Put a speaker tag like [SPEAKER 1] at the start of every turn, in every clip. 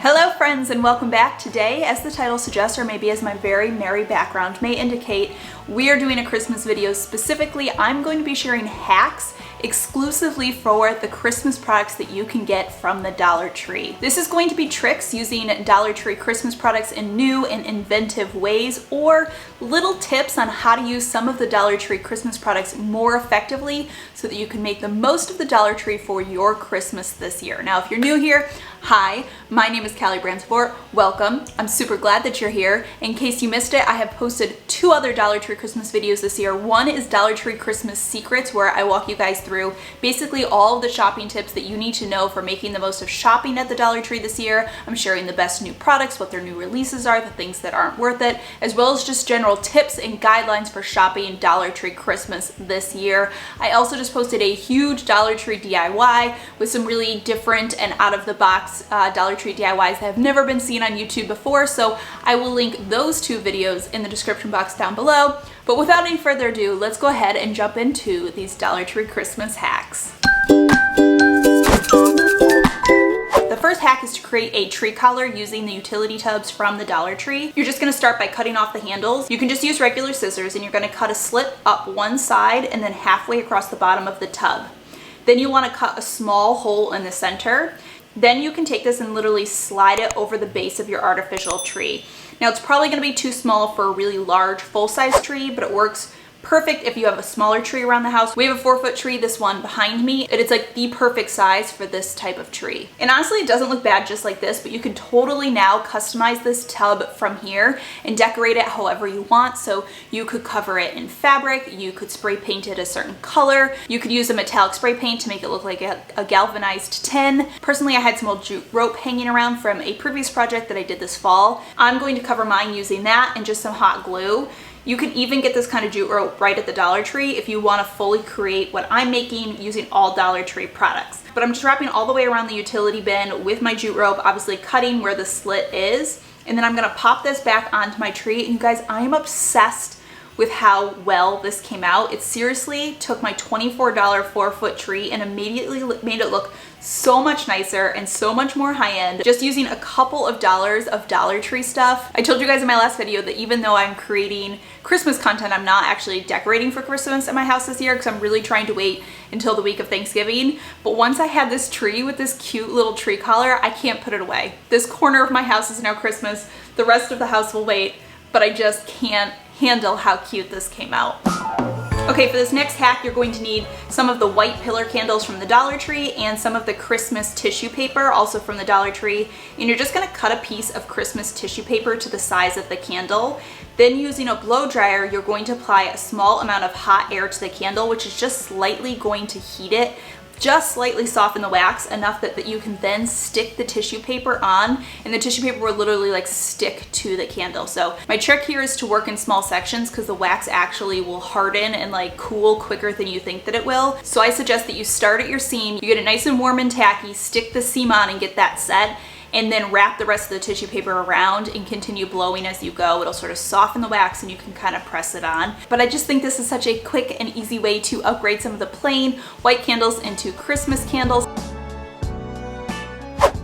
[SPEAKER 1] Hello friends and welcome back. Today, as the title suggests, or maybe as my very merry background may indicate, we are doing a Christmas video. Specifically, I'm going to be sharing hacks exclusively for the Christmas products that you can get from the Dollar Tree. This is going to be tricks using Dollar Tree Christmas products in new and inventive ways, or little tips on how to use some of the Dollar Tree Christmas products more effectively so that you can make the most of the Dollar Tree for your Christmas this year. Now, if you're new here, hi, my name is Callie Bransford. Welcome. I'm super glad that you're here. In case you missed it, I have posted two other Dollar Tree Christmas videos this year. One is Dollar Tree Christmas Secrets, where I walk you guys through basically all of the shopping tips that you need to know for making the most of shopping at the Dollar Tree this year. I'm sharing the best new products, what their new releases are, the things that aren't worth it, as well as just general tips and guidelines for shopping Dollar Tree Christmas this year. I also just posted a huge Dollar Tree DIY with some really different and out-of-the-box Dollar Tree DIYs that have never been seen on YouTube before, so I will link those two videos in the description box down below. But without any further ado, let's go ahead and jump into these Dollar Tree Christmas hacks. The first hack is to create a tree collar using the utility tubs from the Dollar Tree. You're just going to start by cutting off the handles. You can just use regular scissors, and you're going to cut a slit up one side and then halfway across the bottom of the tub. Then you want to cut a small hole in the center. Then you can take this and literally slide it over the base of your artificial tree. Now, it's probably going to be too small for a really large full-size tree, but it works perfect if you have a smaller tree around the house. We have a 4-foot tree, this one behind me, and it's like the perfect size for this type of tree. And honestly, it doesn't look bad just like this, but you can totally now customize this tub from here and decorate it however you want. So you could cover it in fabric, you could spray paint it a certain color, you could use a metallic spray paint to make it look like a galvanized tin. Personally, I had some old jute rope hanging around from a previous project that I did this fall. I'm going to cover mine using that and just some hot glue. You can even get this kind of jute rope right at the Dollar Tree if you want to fully create what I'm making using all Dollar Tree products. But I'm just wrapping all the way around the utility bin with my jute rope, obviously cutting where the slit is. And then I'm going to pop this back onto my tree. And you guys, I am obsessed with how well this came out. It seriously took my $24 4-foot tree and immediately made it look so much nicer and so much more high-end just using a couple of dollars of Dollar Tree stuff. I told you guys in my last video that even though I'm creating Christmas content, I'm not actually decorating for Christmas at my house this year because I'm really trying to wait until the week of Thanksgiving. But once I had this tree with this cute little tree collar, I can't put it away. This corner of my house is now Christmas. The rest of the house will wait, but I just can't handle how cute this came out. Okay, for this next hack, you're going to need some of the white pillar candles from the Dollar Tree and some of the Christmas tissue paper, also from the Dollar Tree. And you're just gonna cut a piece of Christmas tissue paper to the size of the candle. Then using a blow dryer, you're going to apply a small amount of hot air to the candle, which is just slightly going to heat it, just slightly soften the wax enough that you can then stick the tissue paper on, and the tissue paper will literally like stick to the candle. So my trick here is to work in small sections because the wax actually will harden and like cool quicker than you think that it will. So I suggest that you start at your seam, you get it nice and warm and tacky, stick the seam on and get that set, and then wrap the rest of the tissue paper around and continue blowing as you go. It'll sort of soften the wax and you can kind of press it on. But I just think this is such a quick and easy way to upgrade some of the plain white candles into Christmas candles.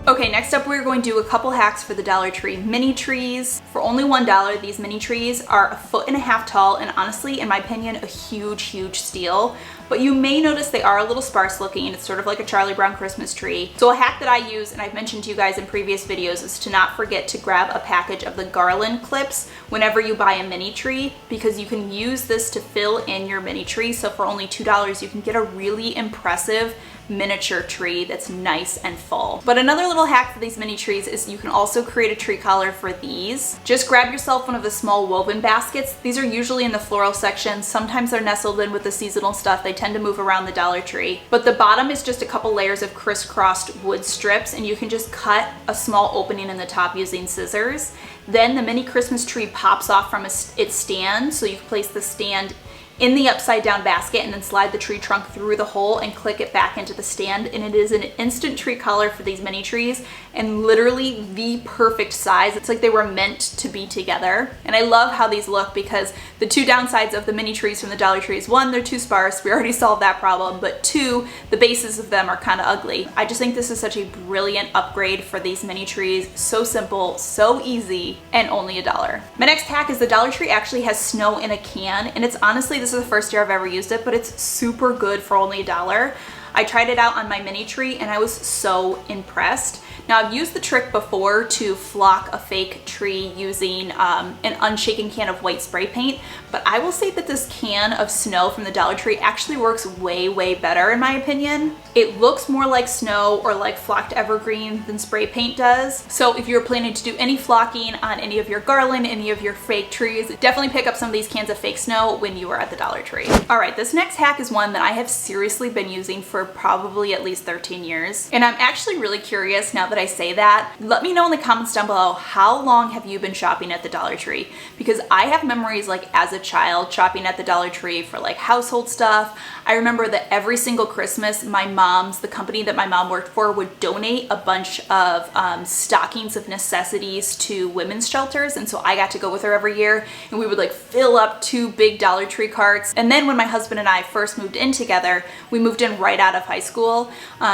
[SPEAKER 1] Okay, next up we're going to do a couple hacks for the Dollar Tree mini trees. For only $1, these mini trees are 1.5 feet tall and honestly, in my opinion, a huge, huge steal. But you may notice they are a little sparse looking. It's sort of like a Charlie Brown Christmas tree. So a hack that I use, and I've mentioned to you guys in previous videos, is to not forget to grab a package of the garland clips whenever you buy a mini tree, because you can use this to fill in your mini tree. So for only $2, you can get a really impressive miniature tree that's nice and full. But another little hack for these mini trees is you can also create a tree collar for these. Just grab yourself one of the small woven baskets. These are usually in the floral section. Sometimes they're nestled in with the seasonal stuff. They tend to move around the Dollar Tree. But the bottom is just a couple layers of crisscrossed wood strips, and you can just cut a small opening in the top using scissors. Then the mini Christmas tree pops off from its stand, so you can place the stand in the upside down basket and then slide the tree trunk through the hole and click it back into the stand. And it is an instant tree color for these mini trees and literally the perfect size. It's like they were meant to be together. And I love how these look because the two downsides of the mini trees from the Dollar Tree is one, they're too sparse. We already solved that problem. But two, the bases of them are kind of ugly. I just think this is such a brilliant upgrade for these mini trees. So simple, so easy, and only $1. My next hack is the Dollar Tree actually has snow in a can, and it's honestly, this is the first year I've ever used it, but it's super good for only $1. I tried it out on my mini tree and I was so impressed. Now I've used the trick before to flock a fake tree using an unshaken can of white spray paint, but I will say that this can of snow from the Dollar Tree actually works way, way better in my opinion. It looks more like snow or like flocked evergreen than spray paint does. So if you're planning to do any flocking on any of your garland, any of your fake trees, definitely pick up some of these cans of fake snow when you are at the Dollar Tree. All right, this next hack is one that I have seriously been using for probably at least 13 years. And I'm actually really curious now that I say that. Let me know in the comments down below, how long have you been shopping at the Dollar Tree? Because I have memories like as a child shopping at the Dollar Tree for like household stuff. I remember that every single Christmas, the company that my mom worked for would donate a bunch of stockings of necessities to women's shelters. And so I got to go with her every year and we would like fill up 2 big Dollar Tree carts. And then when my husband and I first moved in together, we moved in right out of high school.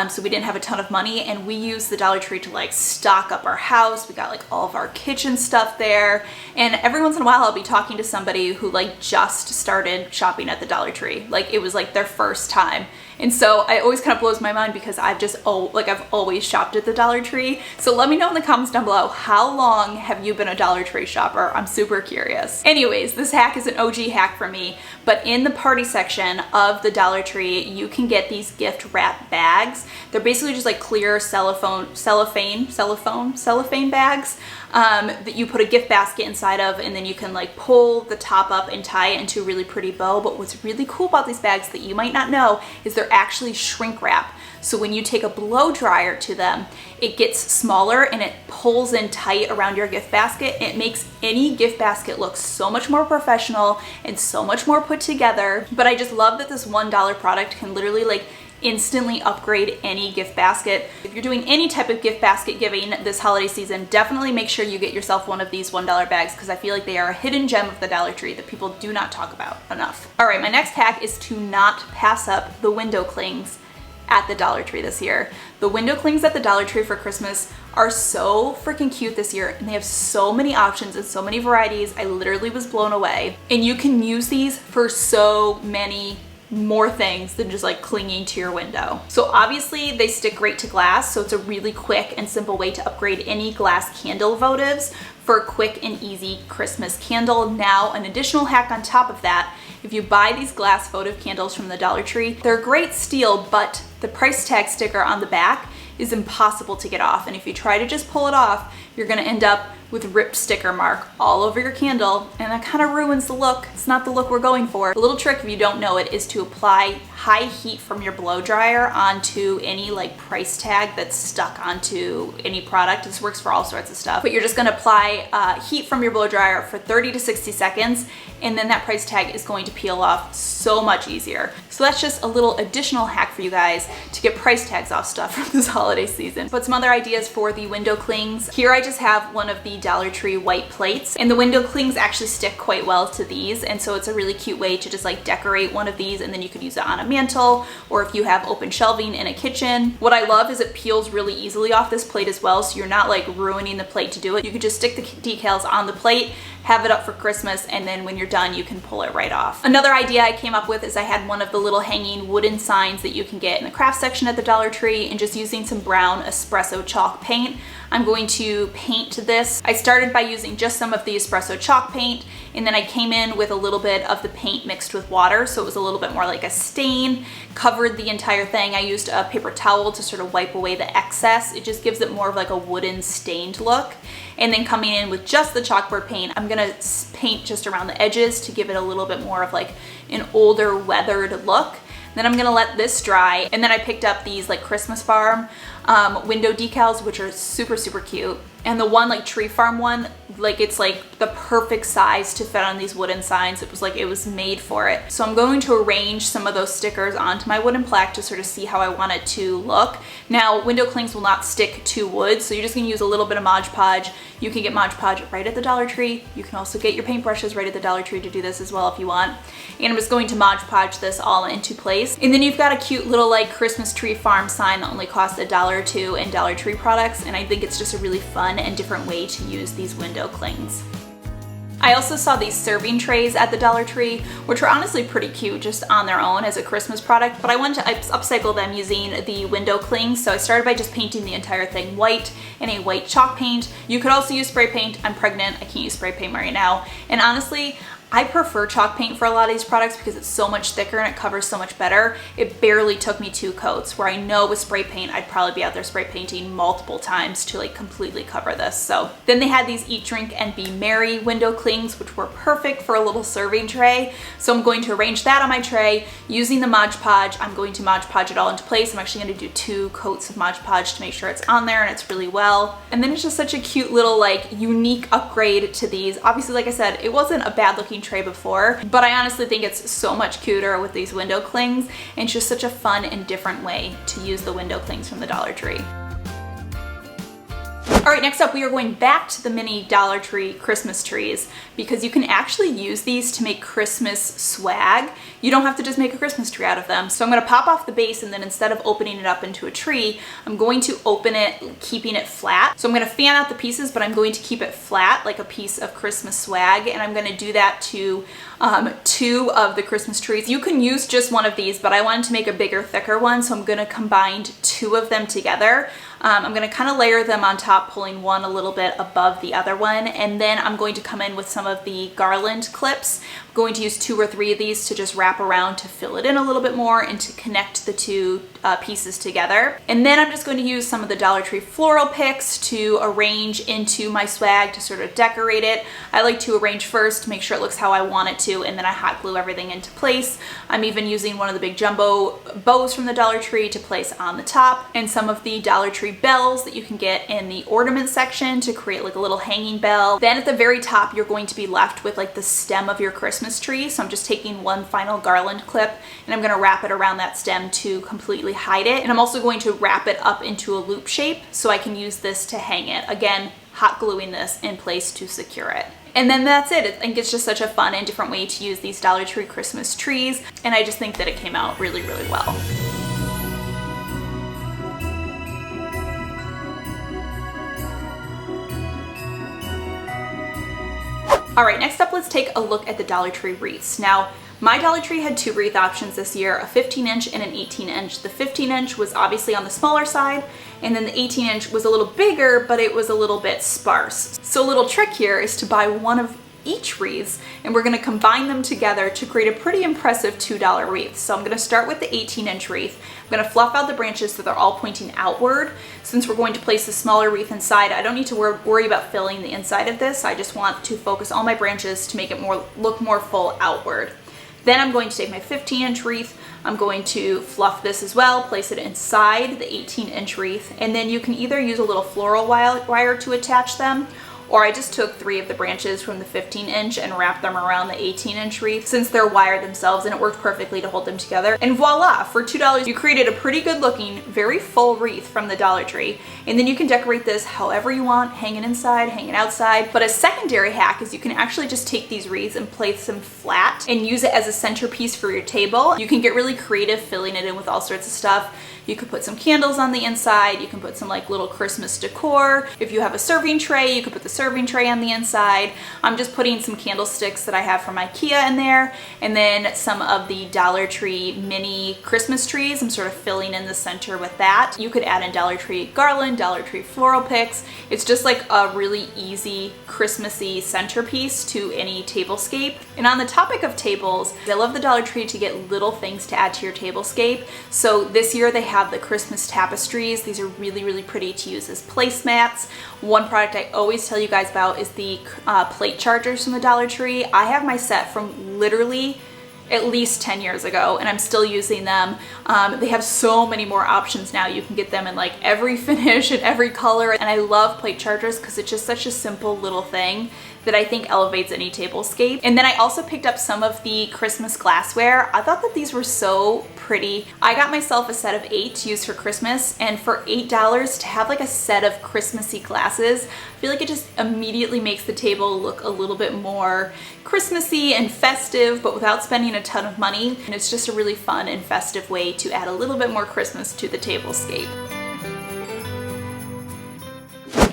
[SPEAKER 1] So we didn't have a ton of money and we used the Dollar Tree to like stock up our house. We got like all of our kitchen stuff there. And every once in a while I'll be talking to somebody who like just started shopping at the Dollar Tree. Like it was like their first time. And so it always kind of blows my mind because I've always shopped at the Dollar Tree. So let me know in the comments down below, how long have you been a Dollar Tree shopper? I'm super curious. Anyways, this hack is an OG hack for me, but in the party section of the Dollar Tree, you can get these gift wrap bags. They're basically just like clear cellophane bags that you put a gift basket inside of, and then you can like pull the top up and tie it into a really pretty bow. But what's really cool about these bags that you might not know is they're actually shrink wrap. So when you take a blow dryer to them, it gets smaller and it pulls in tight around your gift basket. It makes any gift basket look so much more professional and so much more put together. But I just love that this $1 product can literally like instantly upgrade any gift basket. If you're doing any type of gift basket giving this holiday season, definitely make sure you get yourself one of these $1 bags because I feel like they are a hidden gem of the Dollar Tree that people do not talk about enough. All right, my next hack is to not pass up the window clings at the Dollar Tree this year. The window clings at the Dollar Tree for Christmas are so freaking cute this year and they have so many options and so many varieties. I literally was blown away. And you can use these for so many more things than just like clinging to your window. So obviously they stick great to glass, so it's a really quick and simple way to upgrade any glass candle votives for a quick and easy Christmas candle. Now, an additional hack on top of that, if you buy these glass votive candles from the Dollar Tree, they're a great steal, but the price tag sticker on the back is impossible to get off. And if you try to just pull it off, you're gonna end up with ripped sticker mark all over your candle, and that kind of ruins the look. It's not the look we're going for. A little trick, if you don't know it, is to apply high heat from your blow dryer onto any like price tag that's stuck onto any product. This works for all sorts of stuff, but you're just gonna apply heat from your blow dryer for 30 to 60 seconds, and then that price tag is going to peel off so much easier. So that's just a little additional hack for you guys to get price tags off stuff from this holiday season. But some other ideas for the window clings. Here I just have one of the Dollar Tree white plates, and the window clings actually stick quite well to these, and so it's a really cute way to just like decorate one of these, and then you could use it on a mantle, or if you have open shelving in a kitchen. What I love is it peels really easily off this plate as well, so you're not like ruining the plate to do it. You could just stick the decals on the plate, have it up for Christmas, and then when you're done, you can pull it right off. Another idea I came up with is I had one of the little hanging wooden signs that you can get in the craft section at the Dollar Tree, and just using some brown espresso chalk paint, I'm going to paint this. I started by using just some of the espresso chalk paint, and then I came in with a little bit of the paint mixed with water, so it was a little bit more like a stain, covered the entire thing. I used a paper towel to sort of wipe away the excess. It just gives it more of like a wooden stained look. And then coming in with just the chalkboard paint, I'm gonna paint just around the edges to give it a little bit more of like an older weathered look. Then I'm gonna let this dry, and then I picked up these like Christmas Farm window decals, which are super, super cute. And the one like tree farm one, like it's like the perfect size to fit on these wooden signs. It was like it was made for it. So I'm going to arrange some of those stickers onto my wooden plaque to sort of see how I want it to look. Now, window clings will not stick to wood, so you're just gonna use a little bit of Mod Podge. You can get Mod Podge right at the Dollar Tree. You can also get your paintbrushes right at the Dollar Tree to do this as well if you want. And I'm just going to Mod Podge this all into place. And then you've got a cute little like Christmas tree farm sign that only costs $1 or $2 in Dollar Tree products, and I think it's just a really fun and different way to use these window clings. I also saw these serving trays at the Dollar Tree, which were honestly pretty cute just on their own as a Christmas product, but I wanted to upcycle them using the window clings, so I started by just painting the entire thing white in a white chalk paint. You could also use spray paint. I'm pregnant, I can't use spray paint right now, and honestly, I prefer chalk paint for a lot of these products because it's so much thicker and it covers so much better. It barely took me 2 coats, where I know with spray paint I'd probably be out there spray painting multiple times to like completely cover this. So then they had these Eat, Drink, and Be Merry window clings, which were perfect for a little serving tray. So I'm going to arrange that on my tray using the Mod Podge. I'm going to Mod Podge it all into place. I'm actually going to do 2 coats of Mod Podge to make sure it's on there and it's really well. And then it's just such a cute little like unique upgrade to these. Obviously, like I said, it wasn't a bad looking tray before, but I honestly think it's so much cuter with these window clings, and it's just such a fun and different way to use the window clings from the Dollar Tree. All right, next up we are going back to the mini Dollar Tree Christmas trees, because you can actually use these to make Christmas swag. You don't have to just make a Christmas tree out of them. So I'm gonna pop off the base, and then instead of opening it up into a tree, I'm going to open it, keeping it flat. So I'm gonna fan out the pieces, but I'm going to keep it flat like a piece of Christmas swag, and I'm gonna do that to 2 of the Christmas trees. You can use just one of these, but I wanted to make a bigger, thicker one, so I'm gonna combine 2 of them together. I'm gonna kind of layer them on top, pulling one a little bit above the other one, and then I'm going to come in with some of the garland clips. I'm going to use 2 or 3 of these to just wrap around to fill it in a little bit more and to connect the 2 pieces together. And then I'm just going to use some of the Dollar Tree floral picks to arrange into my swag to sort of decorate it. I like to arrange first to make sure it looks how I want it to, and then I hot glue everything into place. I'm even using one of the big jumbo bows from the Dollar Tree to place on the top, and some of the Dollar Tree bells that you can get in the ornament section to create like a little hanging bell. Then at the very top, you're going to be left with like the stem of your Christmas tree. So I'm just taking one final garland clip, and I'm gonna wrap it around that stem to completely hide it. And I'm also going to wrap it up into a loop shape so I can use this to hang it. Again, hot gluing this in place to secure it. And then that's it. I think it's just such a fun and different way to use these Dollar Tree Christmas trees, and I just think that it came out really, really well. All right, next up, let's take a look at the Dollar Tree wreaths. Now, my Dollar Tree had 2 wreath options this year, a 15-inch and an 18-inch. The 15-inch was obviously on the smaller side, and then the 18-inch was a little bigger, but it was a little bit sparse. So a little trick here is to buy one of each wreaths, and we're gonna combine them together to create a pretty impressive $2 wreath. So I'm gonna start with the 18-inch wreath. I'm gonna fluff out the branches so they're all pointing outward. Since we're going to place the smaller wreath inside, I don't need to worry about filling the inside of this. I just want to focus all my branches to make it look more full outward. Then I'm going to take my 15-inch wreath. I'm going to fluff this as well, place it inside the 18-inch wreath, and then you can either use a little floral wire to attach them, or I just took 3 of the branches from the 15-inch and wrapped them around the 18-inch wreath, since they're wired themselves, and it worked perfectly to hold them together. And voila, for $2, you created a pretty good looking, very full wreath from the Dollar Tree. And then you can decorate this however you want, hanging inside, hanging outside. But a secondary hack is you can actually just take these wreaths and place them flat and use it as a centerpiece for your table. You can get really creative filling it in with all sorts of stuff. You could put some candles on the inside. You can put some like little Christmas decor. If you have a serving tray, you could put the serving tray on the inside. I'm just putting some candlesticks that I have from IKEA in there, and then some of the Dollar Tree mini Christmas trees. I'm sort of filling in the center with that. You could add in Dollar Tree garland, Dollar Tree floral picks. It's just like a really easy Christmassy centerpiece to any tablescape. And on the topic of tables, I love the Dollar Tree to get little things to add to your tablescape. So this year they have the Christmas tapestries. These are really, really pretty to use as placemats. One product I always tell you guys about is the plate chargers from the Dollar Tree. I have my set from literally at least 10 years ago, and I'm still using them. They have so many more options now. You can get them in like every finish and every color, and I love plate chargers because it's just such a simple little thing that I think elevates any tablescape. And then I also picked up some of the Christmas glassware. I thought that these were so pretty. I got myself a set of 8 to use for Christmas, and for $8 to have like a set of Christmassy glasses, I feel like it just immediately makes the table look a little bit more Christmassy and festive, but without spending a ton of money. And it's just a really fun and festive way to add a little bit more Christmas to the tablescape.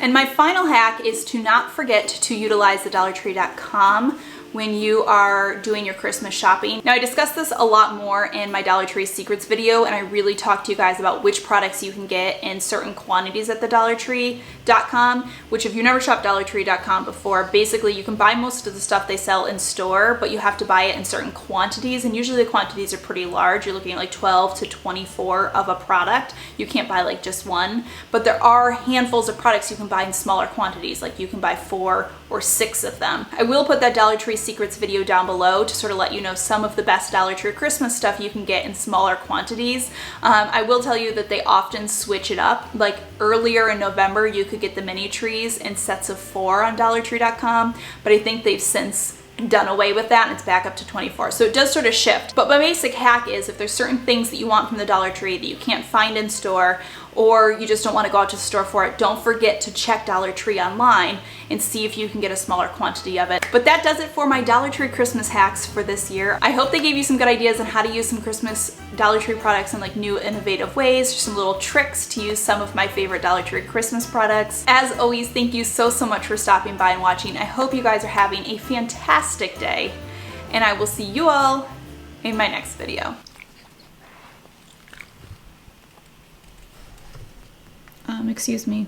[SPEAKER 1] And my final hack is to not forget to utilize the DollarTree.com when you are doing your Christmas shopping. Now, I discussed this a lot more in my Dollar Tree Secrets video, and I really talked to you guys about which products you can get in certain quantities at the DollarTree.com, which if you've never shopped DollarTree.com before, basically you can buy most of the stuff they sell in store, but you have to buy it in certain quantities, and usually the quantities are pretty large. You're looking at like 12 to 24 of a product. You can't buy like just one, but there are handfuls of products you can buy in smaller quantities, like you can buy 4 or 6 of them. I will put that Dollar Tree Secrets video down below to sort of let you know some of the best Dollar Tree Christmas stuff you can get in smaller quantities. I will tell you that they often switch it up. Like earlier in November, you could get the mini trees in sets of 4 on DollarTree.com, but I think they've since done away with that and it's back up to 24. So it does sort of shift. But my basic hack is if there's certain things that you want from the Dollar Tree that you can't find in store, or you just don't want to go out to the store for it, don't forget to check Dollar Tree online and see if you can get a smaller quantity of it. But that does it for my Dollar Tree Christmas hacks for this year. I hope they gave you some good ideas on how to use some Christmas Dollar Tree products in like new innovative ways, some little tricks to use some of my favorite Dollar Tree Christmas products. As always, thank you so much for stopping by and watching. I hope you guys are having a fantastic day, and I will see you all in my next video. Excuse me.